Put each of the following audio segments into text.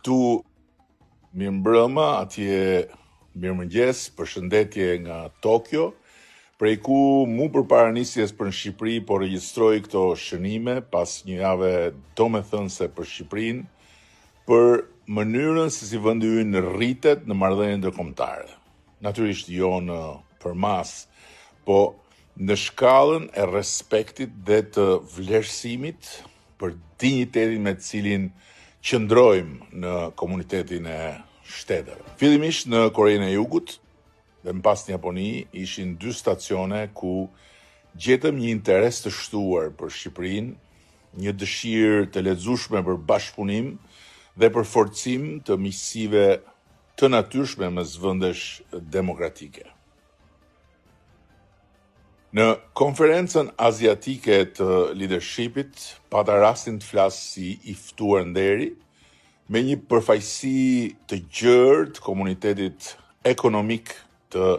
Këtu mirëmbrëma, atje mirëmëngjes, përshëndetje nga Tokyo, prej ku mu përpara nisjes për në Shqipëri, po regjistroj këto shënime pas një jave domethënëse për Shqipërinë, për mënyrën se si vendi ynë rritet në marrëdhënie ndërkombëtare. Natyrisht jo në përmas, po në shkallën e respektit dhe të vlerësimit për dinjitetin me të cilin qëndrojmë në komunitetin e shteteve. Fillimisht në Korenë e Jugut dhe më pas në Japoni ishin 2 stacione ku gjetëm një interes të shtuar për Shqipërinë, një dëshirë të lexueshme për bashkëpunim dhe për forcim të miqësive të natyrshme mes vendesh demokratike. Në konferencën aziatike të leadershipit, pata rastin të flas si i ftuar nderi, me një përfaqësi të gjerë të komunitetit ekonomik të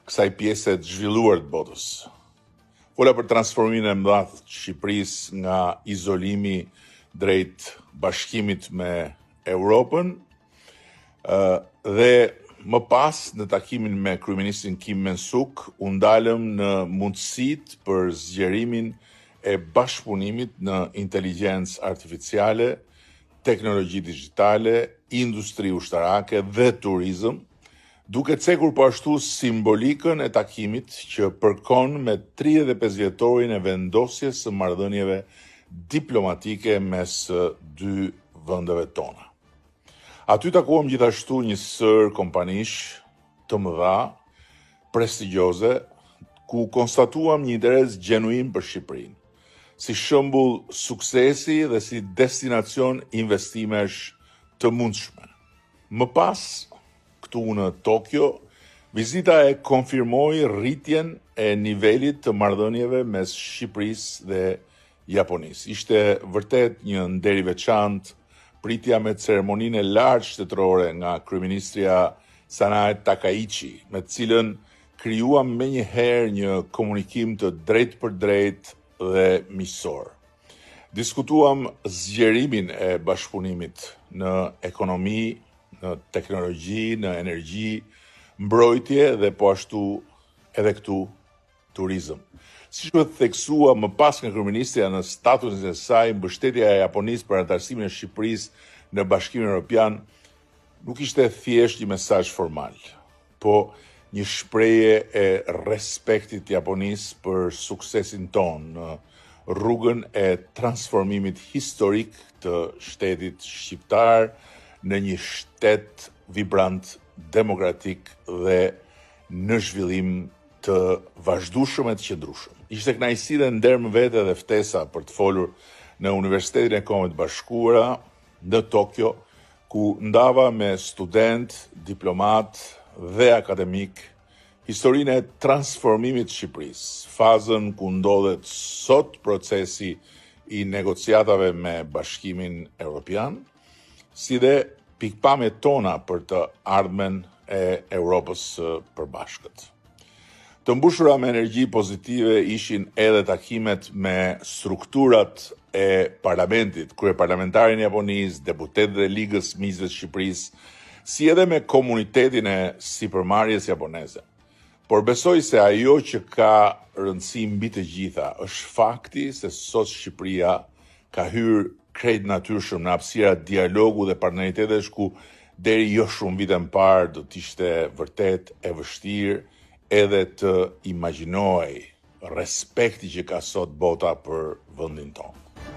kësaj pjese të zhvilluar të botës. Fola për transformimin e madh të Shqipërisë nga izolimi drejt bashkimit me Europën, dhe më pas në takimin me kryeministrin Kim Men-suk u ndalëm në mundësitë për zgjerimin e bashkëpunimit në inteligjencë artificiale, teknologji digjitale, industri ushtarake dhe turizëm, duke cekur po ashtu simbolikën e takimit që përkon me 35 vjetorin e vendosjes së marrëdhënieve diplomatike mes 2 vendeve tona. Aty takuam gjithashtu një sër kompanish të mëdha, prestigjioze, ku konstatuam një interes gjenuin për Shqipërinë, si shembull suksesi dhe si destinacion investimesh të mundshme. Më pas, këtu në Tokyo, vizita e konfirmoi rritjen e nivelit të marrëdhënieve mes Shqipërisë dhe Japonisë. Ishte vërtet një nder i veçantë pritja me ceremoninë e lartë shtetërore nga kryeministria Sanae Takaichi, me të cilën krijuam menjëherë një komunikim të drejtë për drejtë dhe miqësor. Diskutuam zgjerimin e bashkëpunimit në ekonomi, në teknologji, në energji, mbrojtje dhe po ashtu edhe këtu turizëm. Siç u theksua më pas nga kryeministja në statusin e saj, mbështetja e Japonisë për anëtarësimin e Shqipërisë në Bashkimin Evropian nuk ishte thjesht një mesazh formal, po një shprehje e respektit të Japonisë për suksesin tonë në rrugën e transformimit historik të shtetit shqiptar në një shtet vibrant, demokratik dhe në zhvillim të vazhdueshëm e të qëndrueshëm. Ishte kënaqësi dhe nder më vete dhe ftesa për të folur në Universitetin e Kombeve të Bashkuara në Tokyo, ku ndava me student, diplomat dhe akademik historinë e transformimit të Shqipërisë, fazën ku ndodhet sot procesi i negociatave me Bashkimin Evropian, si dhe pikpamjet tona për të ardhmen e Europës së përbashkët. Të mbushura me energji pozitive ishin edhe takimet me strukturat e parlamentit, kryeparlamentarin e Japonisë, deputetët e Ligës Miqësve të Shqipërisë, si edhe me komunitetin e sipërmarrjes japoneze. Por besoj se ajo që ka rëndësi mbi të gjitha është fakti se sot Shqipëria ka hyrë krejt natyrshëm në hapësira dialogu dhe partneritetesh ku deri jo shumë vite më parë do të ishte vërtet e vështirë edhe të imagjinoj respekti që ka sot bota për vendin tonë.